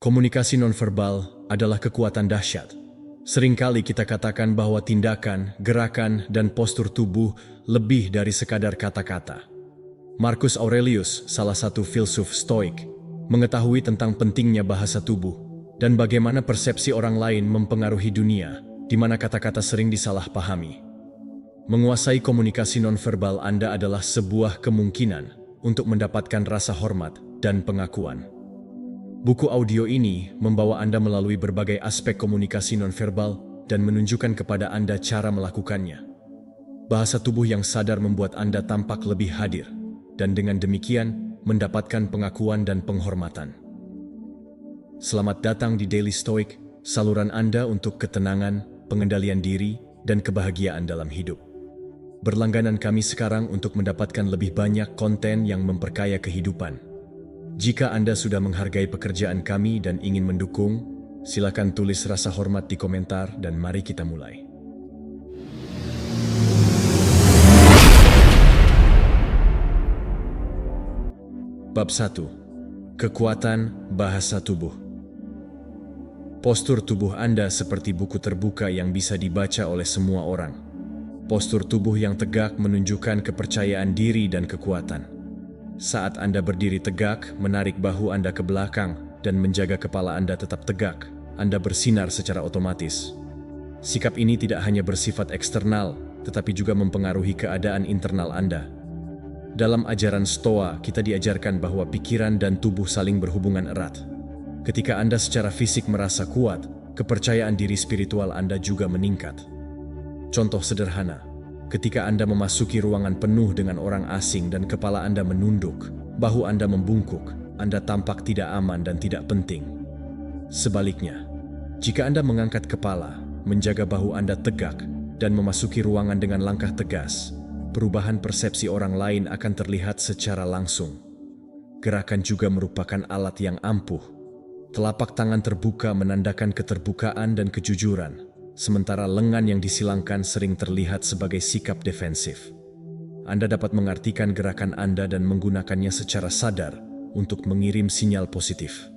Komunikasi nonverbal adalah kekuatan dahsyat. Seringkali kita katakan bahwa tindakan, gerakan, dan postur tubuh lebih dari sekadar kata-kata. Marcus Aurelius, salah satu filsuf Stoik, mengetahui tentang pentingnya bahasa tubuh dan bagaimana persepsi orang lain mempengaruhi dunia, di mana kata-kata sering disalahpahami. Menguasai komunikasi nonverbal Anda adalah sebuah kemungkinan untuk mendapatkan rasa hormat dan pengakuan. Buku audio ini membawa Anda melalui berbagai aspek komunikasi nonverbal dan menunjukkan kepada Anda cara melakukannya. Bahasa tubuh yang sadar membuat Anda tampak lebih hadir, dan dengan demikian mendapatkan pengakuan dan penghormatan. Selamat datang di Daily Stoic, saluran Anda untuk ketenangan, pengendalian diri, dan kebahagiaan dalam hidup. Berlangganan kami sekarang untuk mendapatkan lebih banyak konten yang memperkaya kehidupan. Jika Anda sudah menghargai pekerjaan kami dan ingin mendukung, silakan tulis rasa hormat di komentar dan mari kita mulai. Bab 1. Kekuatan bahasa tubuh. Postur tubuh Anda seperti buku terbuka yang bisa dibaca oleh semua orang. Postur tubuh yang tegak menunjukkan kepercayaan diri dan kekuatan. Saat Anda berdiri tegak, menarik bahu Anda ke belakang, dan menjaga kepala Anda tetap tegak, Anda bersinar secara otomatis. Sikap ini tidak hanya bersifat eksternal, tetapi juga mempengaruhi keadaan internal Anda. Dalam ajaran Stoa, kita diajarkan bahwa pikiran dan tubuh saling berhubungan erat. Ketika Anda secara fisik merasa kuat, kepercayaan diri spiritual Anda juga meningkat. Contoh sederhana. Ketika Anda memasuki ruangan penuh dengan orang asing dan kepala Anda menunduk, bahu Anda membungkuk, Anda tampak tidak aman dan tidak penting. Sebaliknya, jika Anda mengangkat kepala, menjaga bahu Anda tegak, dan memasuki ruangan dengan langkah tegas, perubahan persepsi orang lain akan terlihat secara langsung. Gerakan juga merupakan alat yang ampuh. Telapak tangan terbuka menandakan keterbukaan dan kejujuran, sementara lengan yang disilangkan sering terlihat sebagai sikap defensif. Anda dapat mengartikan gerakan Anda dan menggunakannya secara sadar untuk mengirim sinyal positif.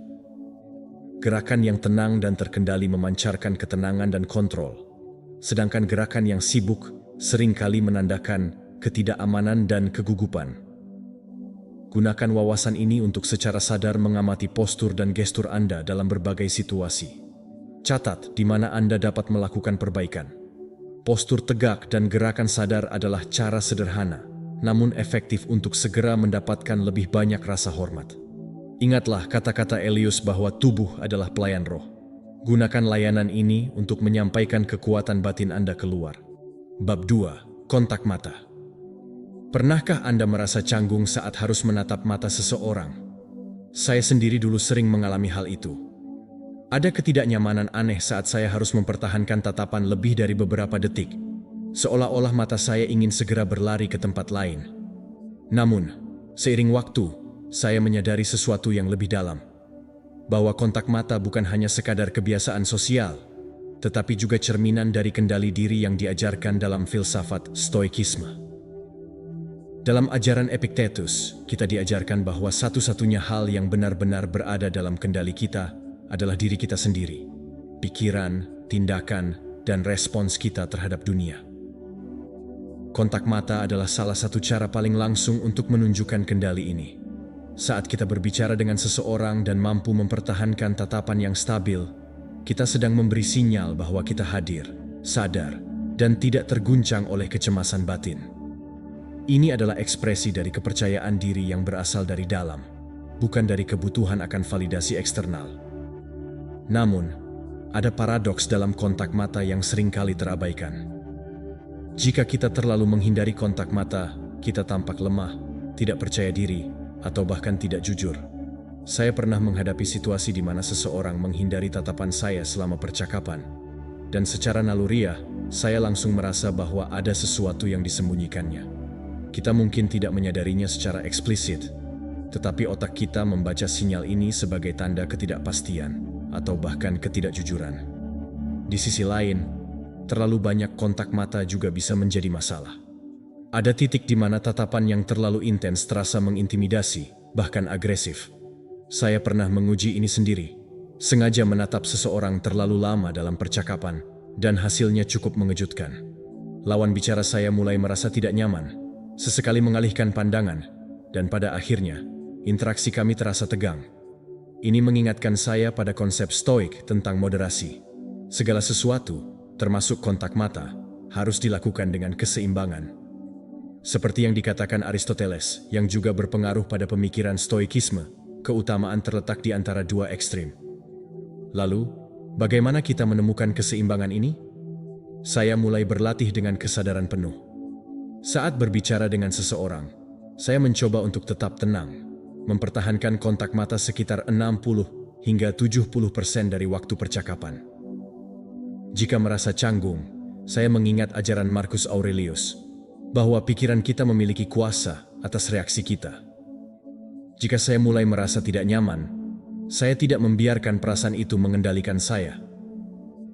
Gerakan yang tenang dan terkendali memancarkan ketenangan dan kontrol, sedangkan gerakan yang sibuk seringkali menandakan ketidakamanan dan kegugupan. Gunakan wawasan ini untuk secara sadar mengamati postur dan gestur Anda dalam berbagai situasi. Catat di mana Anda dapat melakukan perbaikan. Postur tegak dan gerakan sadar adalah cara sederhana, namun efektif untuk segera mendapatkan lebih banyak rasa hormat. Ingatlah kata-kata Elius bahwa tubuh adalah pelayan roh. Gunakan layanan ini untuk menyampaikan kekuatan batin Anda keluar. Bab 2. Kontak mata. Pernahkah Anda merasa canggung saat harus menatap mata seseorang? Saya sendiri dulu sering mengalami hal itu. Ada ketidaknyamanan aneh saat saya harus mempertahankan tatapan lebih dari beberapa detik, seolah-olah mata saya ingin segera berlari ke tempat lain. Namun, seiring waktu, saya menyadari sesuatu yang lebih dalam, bahwa kontak mata bukan hanya sekadar kebiasaan sosial, tetapi juga cerminan dari kendali diri yang diajarkan dalam filsafat Stoikisme. Dalam ajaran Epictetus, kita diajarkan bahwa satu-satunya hal yang benar-benar berada dalam kendali kita adalah diri kita sendiri, pikiran, tindakan, dan respons kita terhadap dunia. Kontak mata adalah salah satu cara paling langsung untuk menunjukkan kendali ini. Saat kita berbicara dengan seseorang dan mampu mempertahankan tatapan yang stabil, kita sedang memberi sinyal bahwa kita hadir, sadar, dan tidak terguncang oleh kecemasan batin. Ini adalah ekspresi dari kepercayaan diri yang berasal dari dalam, bukan dari kebutuhan akan validasi eksternal. Namun, ada paradoks dalam kontak mata yang seringkali terabaikan. Jika kita terlalu menghindari kontak mata, kita tampak lemah, tidak percaya diri, atau bahkan tidak jujur. Saya pernah menghadapi situasi di mana seseorang menghindari tatapan saya selama percakapan, dan secara naluriah, saya langsung merasa bahwa ada sesuatu yang disembunyikannya. Kita mungkin tidak menyadarinya secara eksplisit, tetapi otak kita membaca sinyal ini sebagai tanda ketidakpastian atau bahkan ketidakjujuran. Di sisi lain, terlalu banyak kontak mata juga bisa menjadi masalah. Ada titik di mana tatapan yang terlalu intens terasa mengintimidasi, bahkan agresif. Saya pernah menguji ini sendiri. sengaja menatap seseorang terlalu lama dalam percakapan, dan hasilnya cukup mengejutkan. Lawan bicara saya mulai merasa tidak nyaman, sesekali mengalihkan pandangan, dan pada akhirnya, interaksi kami terasa tegang. Ini mengingatkan saya pada konsep stoik tentang moderasi. Segala sesuatu, termasuk kontak mata, harus dilakukan dengan keseimbangan. Seperti yang dikatakan Aristoteles, yang juga berpengaruh pada pemikiran stoikisme, keutamaan terletak di antara dua ekstrim. Lalu, bagaimana kita menemukan keseimbangan ini? Saya mulai berlatih dengan kesadaran penuh. Saat berbicara dengan seseorang, saya mencoba untuk tetap tenang, mempertahankan kontak mata sekitar 60 hingga 70% dari waktu percakapan. Jika merasa canggung, saya mengingat ajaran Marcus Aurelius, bahwa pikiran kita memiliki kuasa atas reaksi kita. Jika saya mulai merasa tidak nyaman, saya tidak membiarkan perasaan itu mengendalikan saya.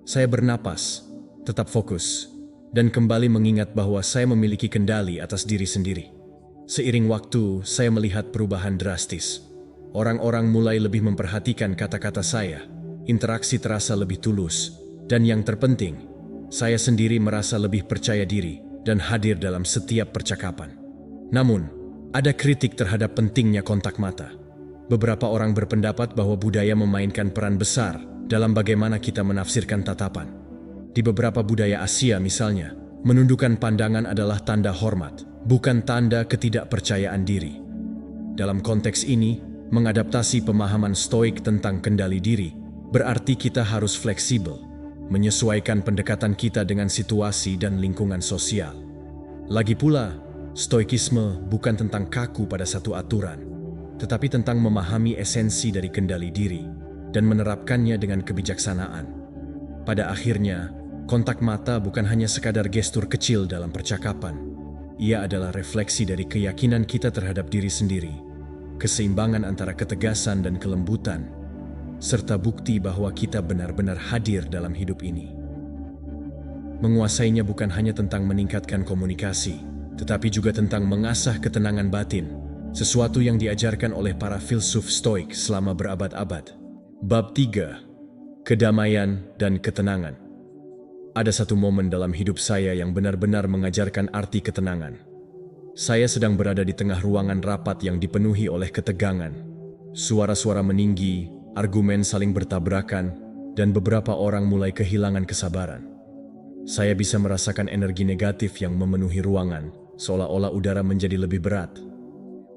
Saya bernapas, tetap fokus, dan kembali mengingat bahwa saya memiliki kendali atas diri sendiri. Seiring waktu, saya melihat perubahan drastis. Orang-orang mulai lebih memperhatikan kata-kata saya, interaksi terasa lebih tulus, dan yang terpenting, saya sendiri merasa lebih percaya diri dan hadir dalam setiap percakapan. Namun, ada kritik terhadap pentingnya kontak mata. Beberapa orang berpendapat bahwa budaya memainkan peran besar dalam bagaimana kita menafsirkan tatapan. Di beberapa budaya Asia misalnya, menundukkan pandangan adalah tanda hormat, bukan tanda ketidakpercayaan diri. Dalam konteks ini, mengadaptasi pemahaman stoik tentang kendali diri berarti kita harus fleksibel, menyesuaikan pendekatan kita dengan situasi dan lingkungan sosial. Lagi pula, stoikisme bukan tentang kaku pada satu aturan, tetapi tentang memahami esensi dari kendali diri dan menerapkannya dengan kebijaksanaan. Pada akhirnya, kontak mata bukan hanya sekadar gestur kecil dalam percakapan. Ia adalah refleksi dari keyakinan kita terhadap diri sendiri, keseimbangan antara ketegasan dan kelembutan, serta bukti bahwa kita benar-benar hadir dalam hidup ini. Menguasainya bukan hanya tentang meningkatkan komunikasi, tetapi juga tentang mengasah ketenangan batin, sesuatu yang diajarkan oleh para filsuf stoik selama berabad-abad. Bab 3. Kedamaian dan ketenangan. Ada satu momen dalam hidup saya yang benar-benar mengajarkan arti ketenangan. Saya sedang berada di tengah ruangan rapat yang dipenuhi oleh ketegangan. Suara-suara meninggi, argumen saling bertabrakan, dan beberapa orang mulai kehilangan kesabaran. Saya bisa merasakan energi negatif yang memenuhi ruangan, seolah-olah udara menjadi lebih berat.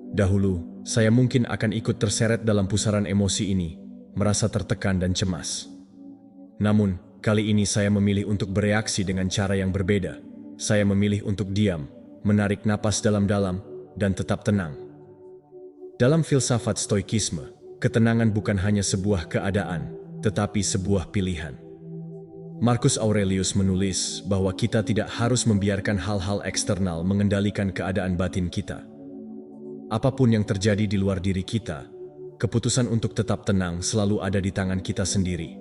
Dahulu, saya mungkin akan ikut terseret dalam pusaran emosi ini, merasa tertekan dan cemas. Namun, kali ini saya memilih untuk bereaksi dengan cara yang berbeda. Saya memilih untuk diam, menarik napas dalam-dalam, dan tetap tenang. Dalam filsafat stoikisme, ketenangan bukan hanya sebuah keadaan, tetapi sebuah pilihan. Marcus Aurelius menulis bahwa kita tidak harus membiarkan hal-hal eksternal mengendalikan keadaan batin kita. Apapun yang terjadi di luar diri kita, keputusan untuk tetap tenang selalu ada di tangan kita sendiri.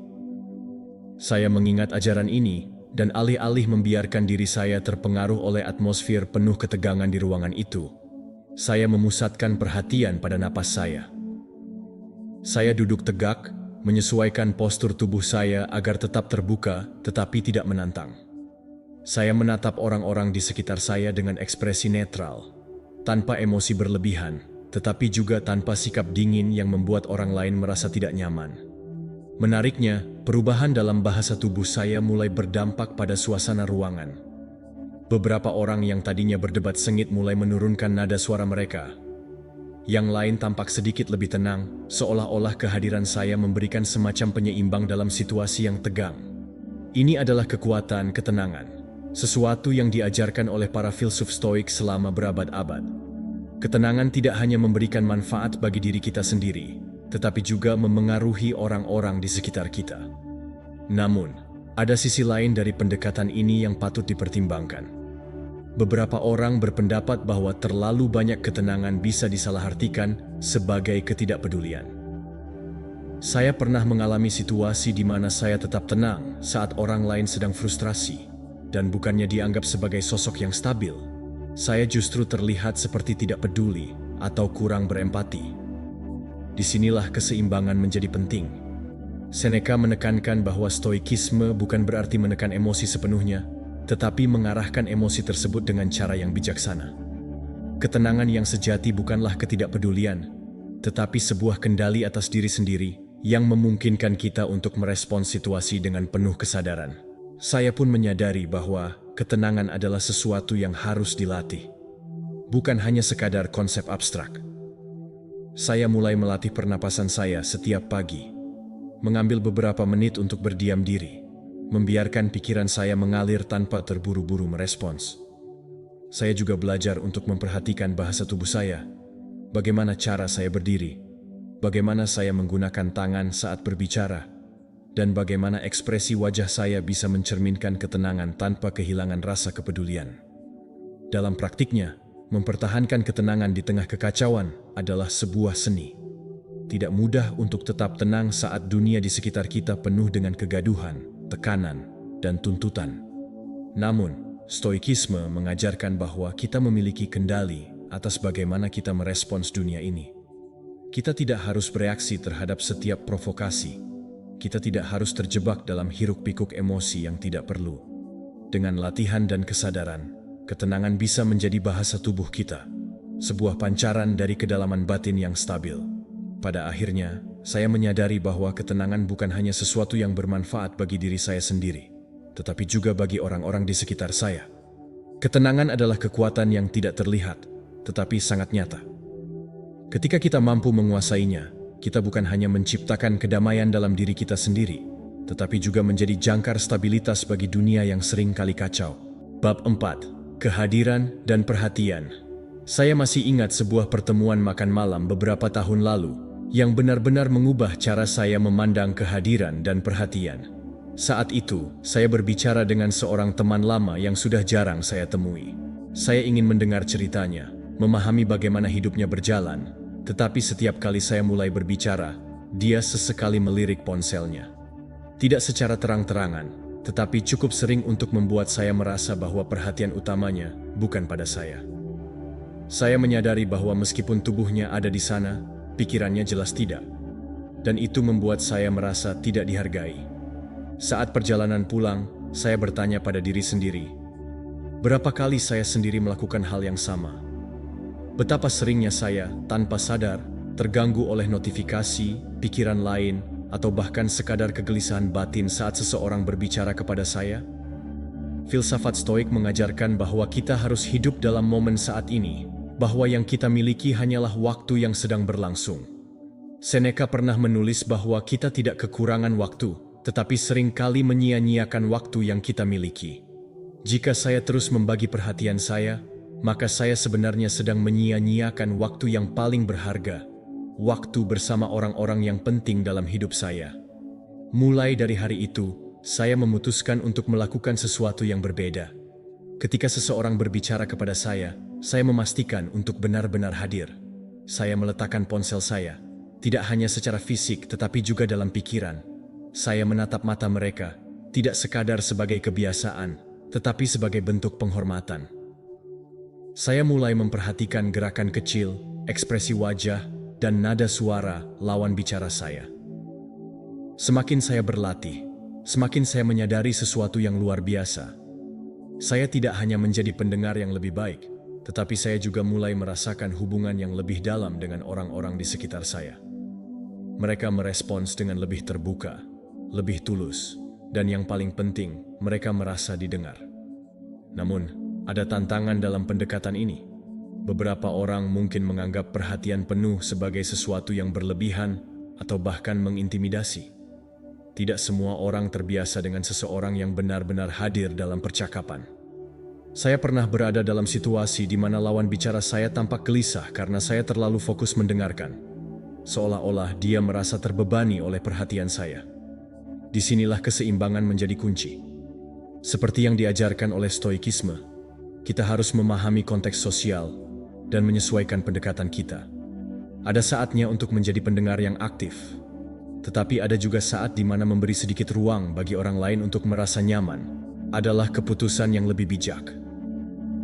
Saya mengingat ajaran ini, dan alih-alih membiarkan diri saya terpengaruh oleh atmosfer penuh ketegangan di ruangan itu, saya memusatkan perhatian pada napas saya. Saya duduk tegak, menyesuaikan postur tubuh saya agar tetap terbuka tetapi tidak menantang. Saya menatap orang-orang di sekitar saya dengan ekspresi netral, tanpa emosi berlebihan, tetapi juga tanpa sikap dingin yang membuat orang lain merasa tidak nyaman. Menariknya, perubahan dalam bahasa tubuh saya mulai berdampak pada suasana ruangan. Beberapa orang yang tadinya berdebat sengit mulai menurunkan nada suara mereka. Yang lain tampak sedikit lebih tenang, seolah-olah kehadiran saya memberikan semacam penyeimbang dalam situasi yang tegang. Ini adalah kekuatan ketenangan, sesuatu yang diajarkan oleh para filsuf stoik selama berabad-abad. Ketenangan tidak hanya memberikan manfaat bagi diri kita sendiri, tetapi juga memengaruhi orang-orang di sekitar kita. Namun, ada sisi lain dari pendekatan ini yang patut dipertimbangkan. Beberapa orang berpendapat bahwa terlalu banyak ketenangan bisa disalahartikan sebagai ketidakpedulian. Saya pernah mengalami situasi di mana saya tetap tenang saat orang lain sedang frustrasi, dan bukannya dianggap sebagai sosok yang stabil, saya justru terlihat seperti tidak peduli atau kurang berempati. Disinilah keseimbangan menjadi penting. Seneca menekankan bahwa stoikisme bukan berarti menekan emosi sepenuhnya, tetapi mengarahkan emosi tersebut dengan cara yang bijaksana. Ketenangan yang sejati bukanlah ketidakpedulian, tetapi sebuah kendali atas diri sendiri yang memungkinkan kita untuk merespons situasi dengan penuh kesadaran. Saya pun menyadari bahwa ketenangan adalah sesuatu yang harus dilatih, bukan hanya sekadar konsep abstrak. Saya mulai melatih pernapasan saya setiap pagi, mengambil beberapa menit untuk berdiam diri, membiarkan pikiran saya mengalir tanpa terburu-buru merespons. Saya juga belajar untuk memperhatikan bahasa tubuh saya, bagaimana cara saya berdiri, bagaimana saya menggunakan tangan saat berbicara, dan bagaimana ekspresi wajah saya bisa mencerminkan ketenangan tanpa kehilangan rasa kepedulian. Dalam praktiknya, mempertahankan ketenangan di tengah kekacauan adalah sebuah seni. Tidak mudah untuk tetap tenang saat dunia di sekitar kita penuh dengan kegaduhan, tekanan, dan tuntutan. Namun, stoikisme mengajarkan bahwa kita memiliki kendali atas bagaimana kita merespons dunia ini. Kita tidak harus bereaksi terhadap setiap provokasi. Kita tidak harus terjebak dalam hiruk-pikuk emosi yang tidak perlu. Dengan latihan dan kesadaran, ketenangan bisa menjadi bahasa tubuh kita, sebuah pancaran dari kedalaman batin yang stabil. Pada akhirnya, saya menyadari bahwa ketenangan bukan hanya sesuatu yang bermanfaat bagi diri saya sendiri, tetapi juga bagi orang-orang di sekitar saya. Ketenangan adalah kekuatan yang tidak terlihat, tetapi sangat nyata. Ketika kita mampu menguasainya, kita bukan hanya menciptakan kedamaian dalam diri kita sendiri, tetapi juga menjadi jangkar stabilitas bagi dunia yang sering kali kacau. Bab 4. Kehadiran dan perhatian. Saya masih ingat sebuah pertemuan makan malam beberapa tahun lalu yang benar-benar mengubah cara saya memandang kehadiran dan perhatian. Saat itu, saya berbicara dengan seorang teman lama yang sudah jarang saya temui. Saya ingin mendengar ceritanya, memahami bagaimana hidupnya berjalan, tetapi setiap kali saya mulai berbicara, dia sesekali melirik ponselnya. Tidak secara terang-terangan, tetapi cukup sering untuk membuat saya merasa bahwa perhatian utamanya bukan pada saya. Saya menyadari bahwa meskipun tubuhnya ada di sana, pikirannya jelas tidak. Dan itu membuat saya merasa tidak dihargai. Saat perjalanan pulang, saya bertanya pada diri sendiri, berapa kali saya sendiri melakukan hal yang sama? Betapa seringnya saya, tanpa sadar, terganggu oleh notifikasi, pikiran lain, atau bahkan sekadar kegelisahan batin saat seseorang berbicara kepada saya? Filsafat Stoik mengajarkan bahwa kita harus hidup dalam momen saat ini, bahwa yang kita miliki hanyalah waktu yang sedang berlangsung. Seneca pernah menulis bahwa kita tidak kekurangan waktu, tetapi seringkali menyia-nyiakan waktu yang kita miliki. Jika saya terus membagi perhatian saya, maka saya sebenarnya sedang menyia-nyiakan waktu yang paling berharga, waktu bersama orang-orang yang penting dalam hidup saya. Mulai dari hari itu, saya memutuskan untuk melakukan sesuatu yang berbeda. Ketika seseorang berbicara kepada saya memastikan untuk benar-benar hadir. Saya meletakkan ponsel saya, tidak hanya secara fisik tetapi juga dalam pikiran. Saya menatap mata mereka, tidak sekadar sebagai kebiasaan, tetapi sebagai bentuk penghormatan. Saya mulai memperhatikan gerakan kecil, ekspresi wajah, dan nada suara lawan bicara saya. Semakin saya berlatih, semakin saya menyadari sesuatu yang luar biasa. Saya tidak hanya menjadi pendengar yang lebih baik, tetapi saya juga mulai merasakan hubungan yang lebih dalam dengan orang-orang di sekitar saya. Mereka merespons dengan lebih terbuka, lebih tulus, dan yang paling penting, mereka merasa didengar. Namun, ada tantangan dalam pendekatan ini. Beberapa orang mungkin menganggap perhatian penuh sebagai sesuatu yang berlebihan atau bahkan mengintimidasi. Tidak semua orang terbiasa dengan seseorang yang benar-benar hadir dalam percakapan. Saya pernah berada dalam situasi di mana lawan bicara saya tampak gelisah karena saya terlalu fokus mendengarkan. Seolah-olah dia merasa terbebani oleh perhatian saya. Disinilah keseimbangan menjadi kunci. Seperti yang diajarkan oleh stoikisme, kita harus memahami konteks sosial dan menyesuaikan pendekatan kita. Ada saatnya untuk menjadi pendengar yang aktif, tetapi ada juga saat di mana memberi sedikit ruang bagi orang lain untuk merasa nyaman adalah keputusan yang lebih bijak.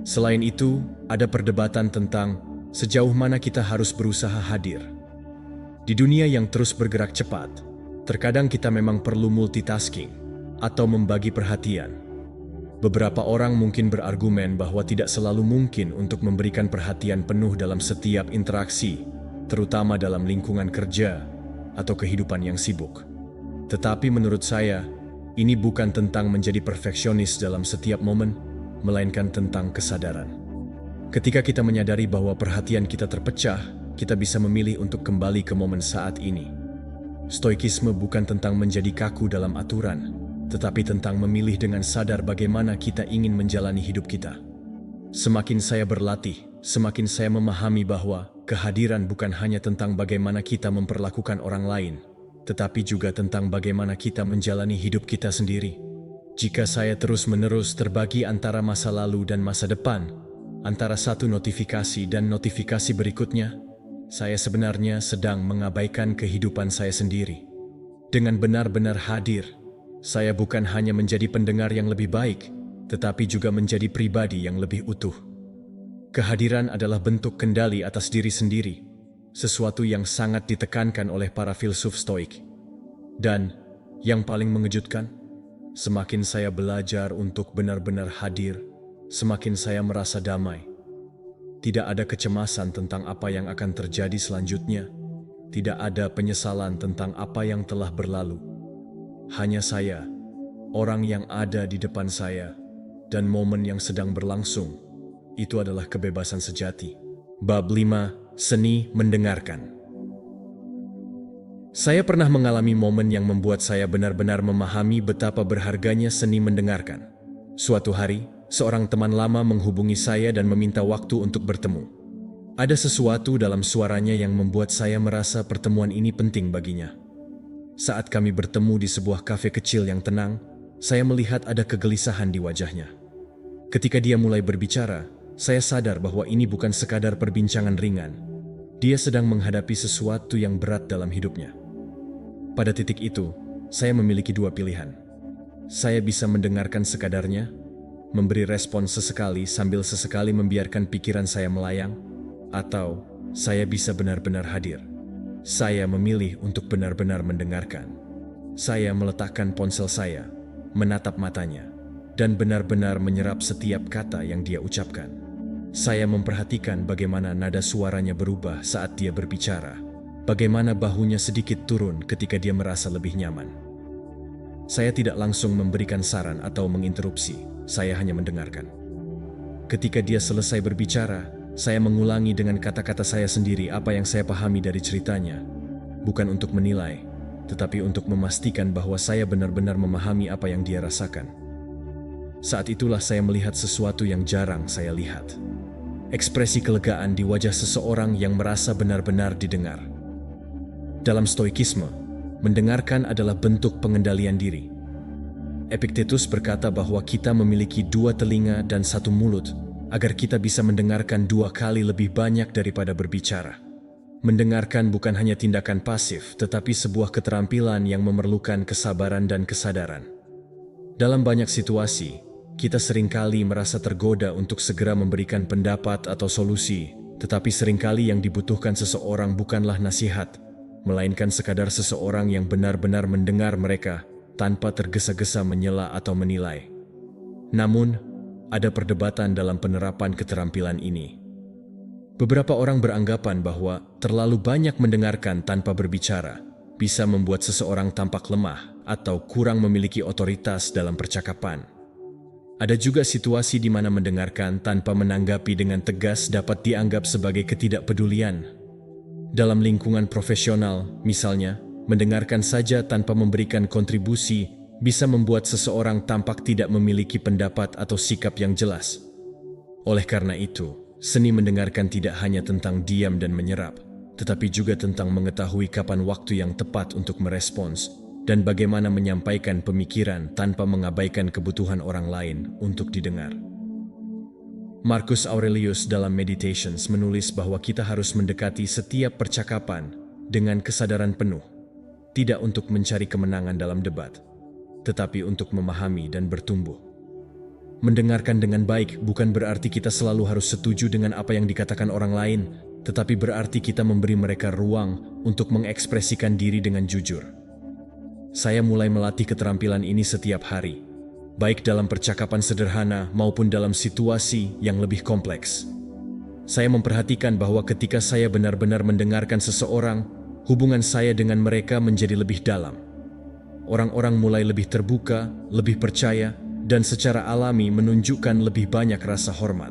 Selain itu, ada perdebatan tentang sejauh mana kita harus berusaha hadir. Di dunia yang terus bergerak cepat, Terkadang kita memang perlu multitasking atau membagi perhatian. Beberapa orang mungkin berargumen bahwa tidak selalu mungkin untuk memberikan perhatian penuh dalam setiap interaksi, terutama dalam lingkungan kerja atau kehidupan yang sibuk. Tetapi menurut saya, ini bukan tentang menjadi perfeksionis dalam setiap momen, melainkan tentang kesadaran. Ketika kita menyadari bahwa perhatian kita terpecah, kita bisa memilih untuk kembali ke momen saat ini. Stoikisme bukan tentang menjadi kaku dalam aturan, tetapi tentang memilih dengan sadar bagaimana kita ingin menjalani hidup kita. Semakin saya berlatih, semakin saya memahami bahwa kehadiran bukan hanya tentang bagaimana kita memperlakukan orang lain, tetapi juga tentang bagaimana kita menjalani hidup kita sendiri. Jika saya terus-menerus terbagi antara masa lalu dan masa depan, antara satu notifikasi dan notifikasi berikutnya, saya sebenarnya sedang mengabaikan kehidupan saya sendiri. Dengan benar-benar hadir, saya bukan hanya menjadi pendengar yang lebih baik, tetapi juga menjadi pribadi yang lebih utuh. Kehadiran adalah bentuk kendali atas diri sendiri, sesuatu yang sangat ditekankan oleh para filsuf Stoik. Dan yang paling mengejutkan, semakin saya belajar untuk benar-benar hadir, semakin saya merasa damai. Tidak ada kecemasan tentang apa yang akan terjadi selanjutnya, tidak ada penyesalan tentang apa yang telah berlalu. Hanya saya, orang yang ada di depan saya, dan momen yang sedang berlangsung. Itu adalah kebebasan sejati. Bab 5. Seni mendengarkan. Saya pernah mengalami momen yang membuat saya benar-benar memahami betapa berharganya seni mendengarkan. Suatu hari, seorang teman lama menghubungi saya dan meminta waktu untuk bertemu. Ada sesuatu dalam suaranya yang membuat saya merasa pertemuan ini penting baginya. Saat kami bertemu di sebuah kafe kecil yang tenang, saya melihat ada kegelisahan di wajahnya. Ketika dia mulai berbicara, saya sadar bahwa ini bukan sekadar perbincangan ringan. Dia sedang menghadapi sesuatu yang berat dalam hidupnya. Pada titik itu, saya memiliki dua pilihan. Saya bisa mendengarkan sekadarnya, memberi respon sesekali sambil sesekali membiarkan pikiran saya melayang, atau saya bisa benar-benar hadir. Saya memilih untuk benar-benar mendengarkan. Saya meletakkan ponsel saya, menatap matanya, dan benar-benar menyerap setiap kata yang dia ucapkan. Saya memperhatikan bagaimana nada suaranya berubah saat dia berbicara, bagaimana bahunya sedikit turun ketika dia merasa lebih nyaman. Saya tidak langsung memberikan saran atau menginterupsi, saya hanya mendengarkan. Ketika dia selesai berbicara, saya mengulangi dengan kata-kata saya sendiri apa yang saya pahami dari ceritanya, bukan untuk menilai, tetapi untuk memastikan bahwa saya benar-benar memahami apa yang dia rasakan. Saat itulah saya melihat sesuatu yang jarang saya lihat. Ekspresi kelegaan di wajah seseorang yang merasa benar-benar didengar. Dalam Stoikisme, mendengarkan adalah bentuk pengendalian diri. Epictetus berkata bahwa kita memiliki dua telinga dan satu mulut agar kita bisa mendengarkan dua kali lebih banyak daripada berbicara. Mendengarkan bukan hanya tindakan pasif, tetapi sebuah keterampilan yang memerlukan kesabaran dan kesadaran. Dalam banyak situasi, kita seringkali merasa tergoda untuk segera memberikan pendapat atau solusi, tetapi seringkali yang dibutuhkan seseorang bukanlah nasihat, melainkan sekadar seseorang yang benar-benar mendengar mereka tanpa tergesa-gesa menyela atau menilai. Namun, ada perdebatan dalam penerapan keterampilan ini. Beberapa orang beranggapan bahwa terlalu banyak mendengarkan tanpa berbicara bisa membuat seseorang tampak lemah atau kurang memiliki otoritas dalam percakapan. Ada juga situasi di mana mendengarkan tanpa menanggapi dengan tegas dapat dianggap sebagai ketidakpedulian. Dalam lingkungan profesional, misalnya, mendengarkan saja tanpa memberikan kontribusi bisa membuat seseorang tampak tidak memiliki pendapat atau sikap yang jelas. Oleh karena itu, seni mendengarkan tidak hanya tentang diam dan menyerap, tetapi juga tentang mengetahui kapan waktu yang tepat untuk merespons dan bagaimana menyampaikan pemikiran tanpa mengabaikan kebutuhan orang lain untuk didengar. Marcus Aurelius dalam Meditations menulis bahwa kita harus mendekati setiap percakapan dengan kesadaran penuh, tidak untuk mencari kemenangan dalam debat, tetapi untuk memahami dan bertumbuh. Mendengarkan dengan baik bukan berarti kita selalu harus setuju dengan apa yang dikatakan orang lain, tetapi berarti kita memberi mereka ruang untuk mengekspresikan diri dengan jujur. Saya mulai melatih keterampilan ini setiap hari, baik dalam percakapan sederhana maupun dalam situasi yang lebih kompleks. Saya memperhatikan bahwa ketika saya benar-benar mendengarkan seseorang, hubungan saya dengan mereka menjadi lebih dalam. Orang-orang mulai lebih terbuka, lebih percaya, dan secara alami menunjukkan lebih banyak rasa hormat.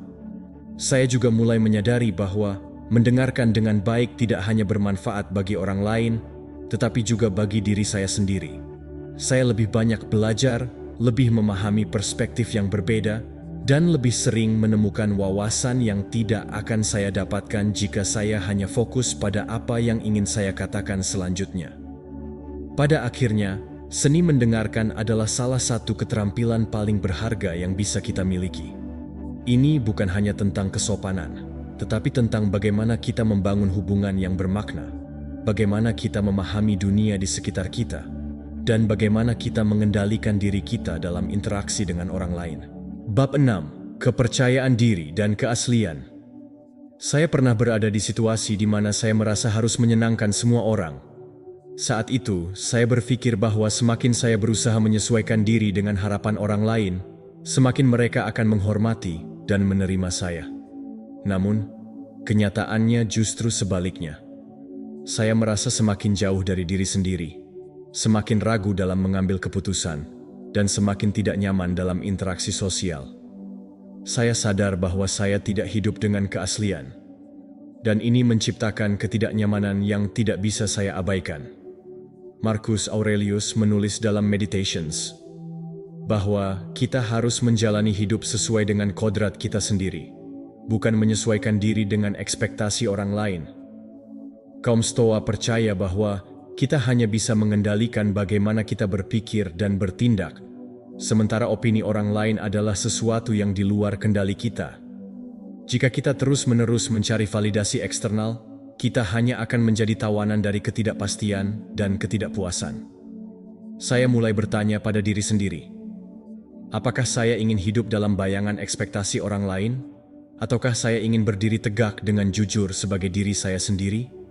Saya juga mulai menyadari bahwa mendengarkan dengan baik tidak hanya bermanfaat bagi orang lain, tetapi juga bagi diri saya sendiri. Saya lebih banyak belajar, lebih memahami perspektif yang berbeda, dan lebih sering menemukan wawasan yang tidak akan saya dapatkan jika saya hanya fokus pada apa yang ingin saya katakan selanjutnya. Pada akhirnya, seni mendengarkan adalah salah satu keterampilan paling berharga yang bisa kita miliki. Ini bukan hanya tentang kesopanan, tetapi tentang bagaimana kita membangun hubungan yang bermakna, bagaimana kita memahami dunia di sekitar kita, dan bagaimana kita mengendalikan diri kita dalam interaksi dengan orang lain. Bab 6. Kepercayaan diri dan keaslian. Saya pernah berada di situasi di mana saya merasa harus menyenangkan semua orang. Saat itu, saya berpikir bahwa semakin saya berusaha menyesuaikan diri dengan harapan orang lain, semakin mereka akan menghormati dan menerima saya. Namun, kenyataannya justru sebaliknya. Saya merasa semakin jauh dari diri sendiri, semakin ragu dalam mengambil keputusan, dan semakin tidak nyaman dalam interaksi sosial. Saya sadar bahwa saya tidak hidup dengan keaslian, dan ini menciptakan ketidaknyamanan yang tidak bisa saya abaikan. Marcus Aurelius menulis dalam Meditations bahwa kita harus menjalani hidup sesuai dengan kodrat kita sendiri, bukan menyesuaikan diri dengan ekspektasi orang lain. Kaum Stoa percaya bahwa kita hanya bisa mengendalikan bagaimana kita berpikir dan bertindak, sementara opini orang lain adalah sesuatu yang di luar kendali kita. Jika kita terus-menerus mencari validasi eksternal, kita hanya akan menjadi tawanan dari ketidakpastian dan ketidakpuasan. Saya mulai bertanya pada diri sendiri, apakah saya ingin hidup dalam bayangan ekspektasi orang lain, ataukah saya ingin berdiri tegak dengan jujur sebagai diri saya sendiri?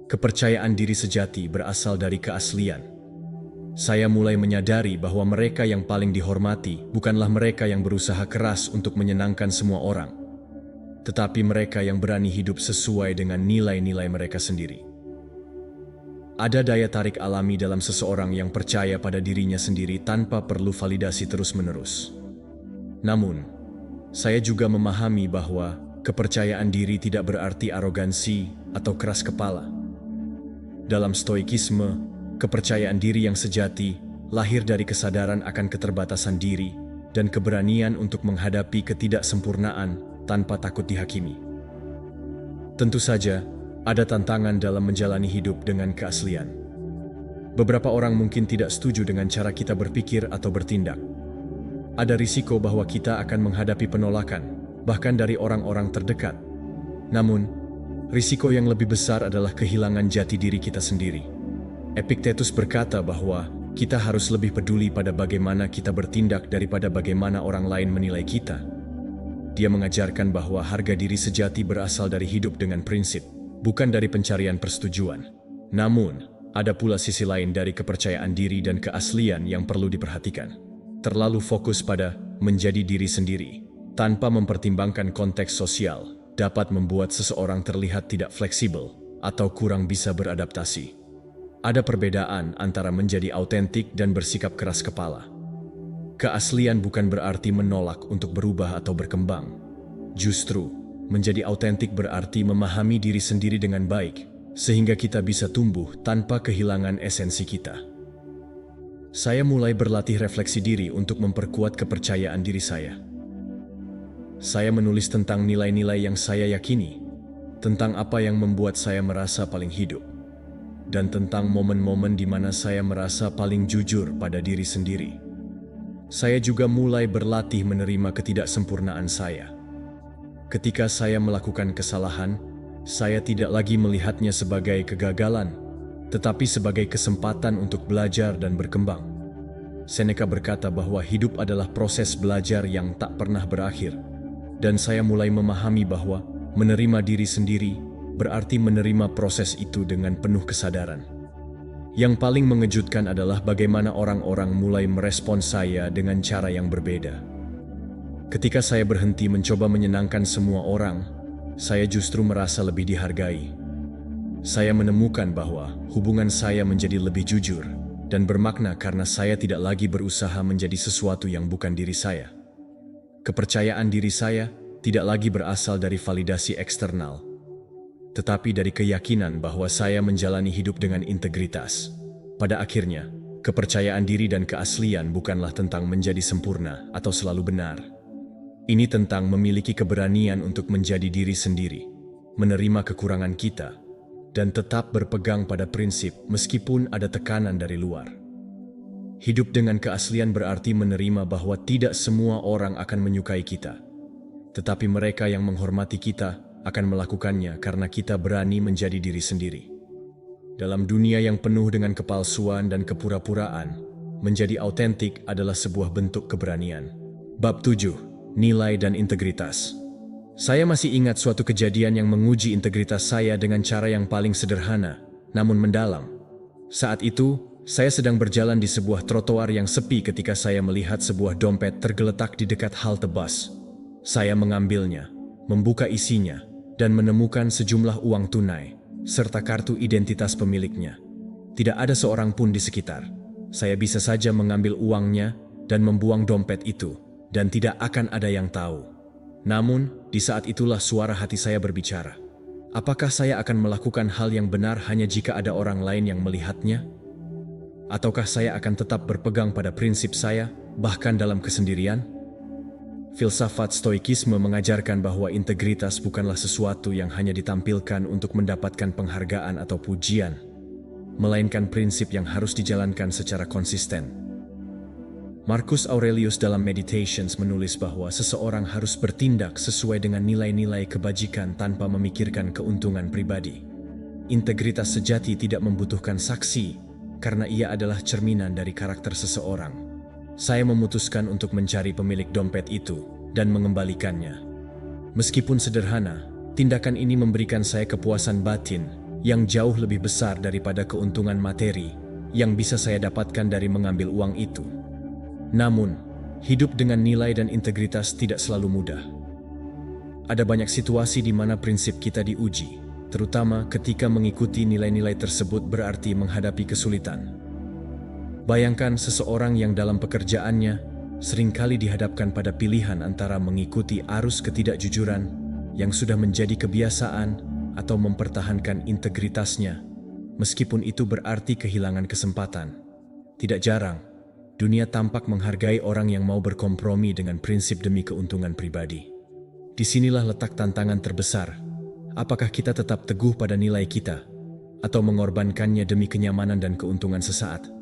Kepercayaan diri sejati berasal dari keaslian. Saya mulai menyadari bahwa mereka yang paling dihormati bukanlah mereka yang berusaha keras untuk menyenangkan semua orang, tetapi mereka yang berani hidup sesuai dengan nilai-nilai mereka sendiri. Ada daya tarik alami dalam seseorang yang percaya pada dirinya sendiri tanpa perlu validasi terus-menerus. Namun, saya juga memahami bahwa kepercayaan diri tidak berarti arogansi atau keras kepala. Dalam stoikisme, kepercayaan diri yang sejati lahir dari kesadaran akan keterbatasan diri dan keberanian untuk menghadapi ketidaksempurnaan tanpa takut dihakimi. Tentu saja, ada tantangan dalam menjalani hidup dengan keaslian. Beberapa orang mungkin tidak setuju dengan cara kita berpikir atau bertindak. Ada risiko bahwa kita akan menghadapi penolakan, bahkan dari orang-orang terdekat. Namun, risiko yang lebih besar adalah kehilangan jati diri kita sendiri. Epictetus berkata bahwa kita harus lebih peduli pada bagaimana kita bertindak daripada bagaimana orang lain menilai kita. Dia mengajarkan bahwa harga diri sejati berasal dari hidup dengan prinsip, bukan dari pencarian persetujuan. Namun, ada pula sisi lain dari kepercayaan diri dan keaslian yang perlu diperhatikan. Terlalu fokus pada menjadi diri sendiri, tanpa mempertimbangkan konteks sosial, dapat membuat seseorang terlihat tidak fleksibel atau kurang bisa beradaptasi. Ada perbedaan antara menjadi autentik dan bersikap keras kepala. Keaslian bukan berarti menolak untuk berubah atau berkembang. Justru, menjadi autentik berarti memahami diri sendiri dengan baik, sehingga kita bisa tumbuh tanpa kehilangan esensi kita. Saya mulai berlatih refleksi diri untuk memperkuat kepercayaan diri saya. Saya menulis tentang nilai-nilai yang saya yakini, tentang apa yang membuat saya merasa paling hidup, dan tentang momen-momen di mana saya merasa paling jujur pada diri sendiri. Saya juga mulai berlatih menerima ketidaksempurnaan saya. Ketika saya melakukan kesalahan, saya tidak lagi melihatnya sebagai kegagalan, tetapi sebagai kesempatan untuk belajar dan berkembang. Seneca berkata bahwa hidup adalah proses belajar yang tak pernah berakhir. Dan saya mulai memahami bahwa menerima diri sendiri berarti menerima proses itu dengan penuh kesadaran. Yang paling mengejutkan adalah bagaimana orang-orang mulai merespons saya dengan cara yang berbeda. Ketika saya berhenti mencoba menyenangkan semua orang, saya justru merasa lebih dihargai. Saya menemukan bahwa hubungan saya menjadi lebih jujur dan bermakna karena saya tidak lagi berusaha menjadi sesuatu yang bukan diri saya. Kepercayaan diri saya tidak lagi berasal dari validasi eksternal, tetapi dari keyakinan bahwa saya menjalani hidup dengan integritas. Pada akhirnya, kepercayaan diri dan keaslian bukanlah tentang menjadi sempurna atau selalu benar. Ini tentang memiliki keberanian untuk menjadi diri sendiri, menerima kekurangan kita, dan tetap berpegang pada prinsip meskipun ada tekanan dari luar. Hidup dengan keaslian berarti menerima bahwa tidak semua orang akan menyukai kita, tetapi mereka yang menghormati kita akan melakukannya karena kita berani menjadi diri sendiri. Dalam dunia yang penuh dengan kepalsuan dan kepura-puraan, menjadi autentik adalah sebuah bentuk keberanian. Bab 7. Nilai dan integritas. Saya masih ingat suatu kejadian yang menguji integritas saya dengan cara yang paling sederhana, namun mendalam. Saat itu, saya sedang berjalan di sebuah trotoar yang sepi ketika saya melihat sebuah dompet tergeletak di dekat halte bus. Saya mengambilnya, membuka isinya, dan menemukan sejumlah uang tunai, serta kartu identitas pemiliknya. Tidak ada seorang pun di sekitar. Saya bisa saja mengambil uangnya dan membuang dompet itu, dan tidak akan ada yang tahu. Namun, di saat itulah suara hati saya berbicara. Apakah saya akan melakukan hal yang benar hanya jika ada orang lain yang melihatnya? Ataukah saya akan tetap berpegang pada prinsip saya, bahkan dalam kesendirian? Filsafat Stoikisme mengajarkan bahwa integritas bukanlah sesuatu yang hanya ditampilkan untuk mendapatkan penghargaan atau pujian, melainkan prinsip yang harus dijalankan secara konsisten. Marcus Aurelius dalam Meditations menulis bahwa seseorang harus bertindak sesuai dengan nilai-nilai kebajikan tanpa memikirkan keuntungan pribadi. Integritas sejati tidak membutuhkan saksi, karena ia adalah cerminan dari karakter seseorang. Saya memutuskan untuk mencari pemilik dompet itu dan mengembalikannya. Meskipun sederhana, tindakan ini memberikan saya kepuasan batin yang jauh lebih besar daripada keuntungan materi yang bisa saya dapatkan dari mengambil uang itu. Namun, hidup dengan nilai dan integritas tidak selalu mudah. Ada banyak situasi di mana prinsip kita diuji, terutama ketika mengikuti nilai-nilai tersebut berarti menghadapi kesulitan. Bayangkan seseorang yang dalam pekerjaannya seringkali dihadapkan pada pilihan antara mengikuti arus ketidakjujuran yang sudah menjadi kebiasaan atau mempertahankan integritasnya, meskipun itu berarti kehilangan kesempatan. Tidak jarang, dunia tampak menghargai orang yang mau berkompromi dengan prinsip demi keuntungan pribadi. Disinilah letak tantangan terbesar. Apakah kita tetap teguh pada nilai kita, atau mengorbankannya demi kenyamanan dan keuntungan sesaat?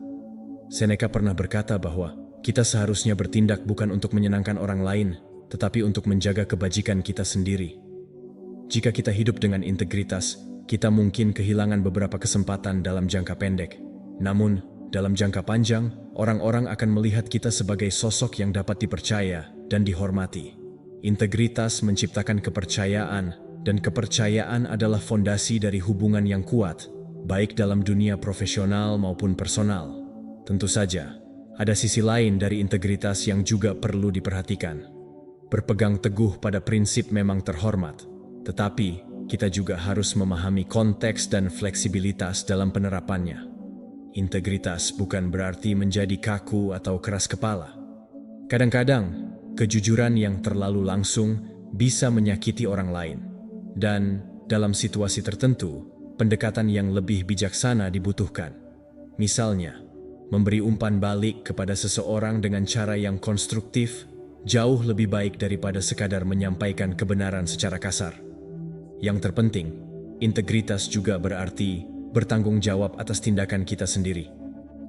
Seneca pernah berkata bahwa kita seharusnya bertindak bukan untuk menyenangkan orang lain, tetapi untuk menjaga kebajikan kita sendiri. Jika kita hidup dengan integritas, kita mungkin kehilangan beberapa kesempatan dalam jangka pendek. Namun, dalam jangka panjang, orang-orang akan melihat kita sebagai sosok yang dapat dipercaya dan dihormati. Integritas menciptakan kepercayaan, dan kepercayaan adalah fondasi dari hubungan yang kuat, baik dalam dunia profesional maupun personal. Tentu saja, ada sisi lain dari integritas yang juga perlu diperhatikan. Berpegang teguh pada prinsip memang terhormat, tetapi kita juga harus memahami konteks dan fleksibilitas dalam penerapannya. Integritas bukan berarti menjadi kaku atau keras kepala. Kadang-kadang, kejujuran yang terlalu langsung bisa menyakiti orang lain. Dan dalam situasi tertentu, pendekatan yang lebih bijaksana dibutuhkan. Misalnya, memberi umpan balik kepada seseorang dengan cara yang konstruktif jauh lebih baik daripada sekadar menyampaikan kebenaran secara kasar. Yang terpenting, integritas juga berarti bertanggung jawab atas tindakan kita sendiri.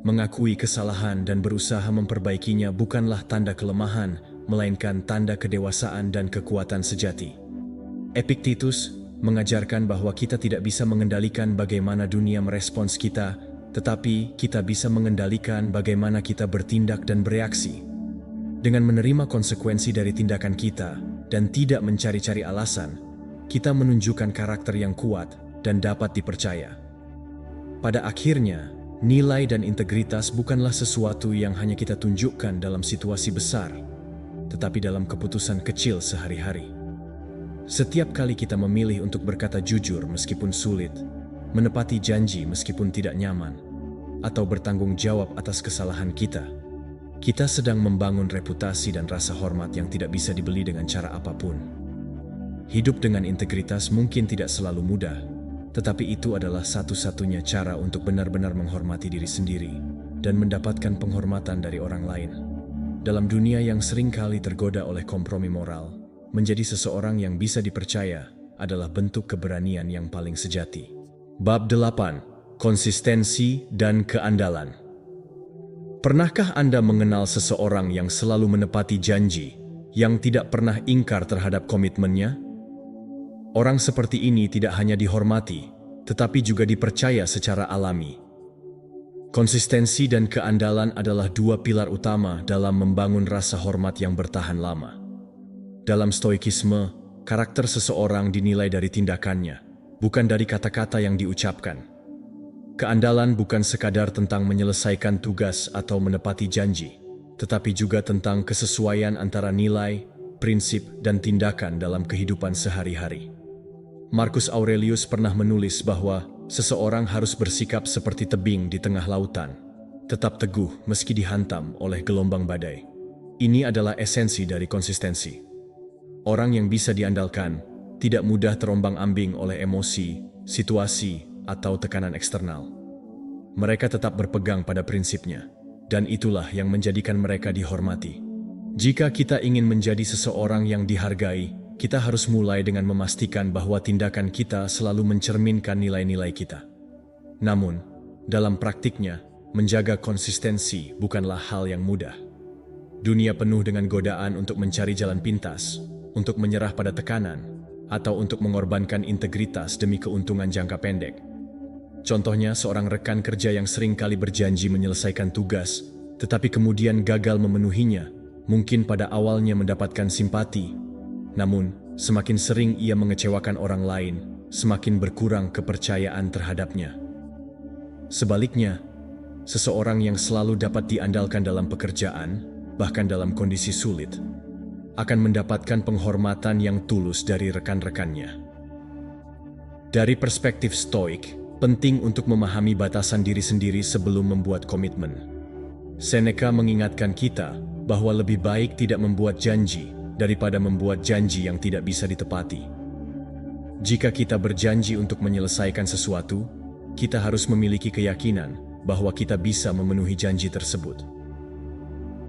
Mengakui kesalahan dan berusaha memperbaikinya bukanlah tanda kelemahan, melainkan tanda kedewasaan dan kekuatan sejati. Epictetus mengajarkan bahwa kita tidak bisa mengendalikan bagaimana dunia merespons kita, tetapi kita bisa mengendalikan bagaimana kita bertindak dan bereaksi. Dengan menerima konsekuensi dari tindakan kita dan tidak mencari-cari alasan, kita menunjukkan karakter yang kuat dan dapat dipercaya. Pada akhirnya, Nilai dan integritas bukanlah sesuatu yang hanya kita tunjukkan dalam situasi besar, tetapi dalam keputusan kecil sehari-hari. Setiap kali kita memilih untuk berkata jujur meskipun sulit, menepati janji meskipun tidak nyaman, atau bertanggung jawab atas kesalahan kita, kita sedang membangun reputasi dan rasa hormat yang tidak bisa dibeli dengan cara apapun. Hidup dengan integritas mungkin tidak selalu mudah, tetapi itu adalah satu-satunya cara untuk benar-benar menghormati diri sendiri dan mendapatkan penghormatan dari orang lain. Dalam dunia yang seringkali tergoda oleh kompromi moral, menjadi seseorang yang bisa dipercaya adalah bentuk keberanian yang paling sejati. Bab 8. Konsistensi dan keandalan. Pernahkah Anda mengenal seseorang yang selalu menepati janji, yang tidak pernah ingkar terhadap komitmennya? Orang seperti ini tidak hanya dihormati, tetapi juga dipercaya secara alami. Konsistensi dan keandalan adalah dua pilar utama dalam membangun rasa hormat yang bertahan lama. Dalam stoikisme, karakter seseorang dinilai dari tindakannya, bukan dari kata-kata yang diucapkan. Keandalan bukan sekadar tentang menyelesaikan tugas atau menepati janji, tetapi juga tentang kesesuaian antara nilai, prinsip, dan tindakan dalam kehidupan sehari-hari. Marcus Aurelius pernah menulis bahwa seseorang harus bersikap seperti tebing di tengah lautan, tetap teguh meski dihantam oleh gelombang badai. Ini adalah esensi dari konsistensi. Orang yang bisa diandalkan tidak mudah terombang-ambing oleh emosi, situasi, atau tekanan eksternal. Mereka tetap berpegang pada prinsipnya, dan itulah yang menjadikan mereka dihormati. Jika kita ingin menjadi seseorang yang dihargai, kita harus mulai dengan memastikan bahwa tindakan kita selalu mencerminkan nilai-nilai kita. Namun, dalam praktiknya, menjaga konsistensi bukanlah hal yang mudah. Dunia penuh dengan godaan untuk mencari jalan pintas, untuk menyerah pada tekanan, atau untuk mengorbankan integritas demi keuntungan jangka pendek. Contohnya, seorang rekan kerja yang sering kali berjanji menyelesaikan tugas, tetapi kemudian gagal memenuhinya, mungkin pada awalnya mendapatkan simpati. Namun, semakin sering ia mengecewakan orang lain, semakin berkurang kepercayaan terhadapnya. Sebaliknya, seseorang yang selalu dapat diandalkan dalam pekerjaan, bahkan dalam kondisi sulit, akan mendapatkan penghormatan yang tulus dari rekan-rekannya. Dari perspektif stoik, penting untuk memahami batasan diri sendiri sebelum membuat komitmen. Seneca mengingatkan kita bahwa lebih baik tidak membuat janji daripada membuat janji yang tidak bisa ditepati. Jika kita berjanji untuk menyelesaikan sesuatu, kita harus memiliki keyakinan bahwa kita bisa memenuhi janji tersebut.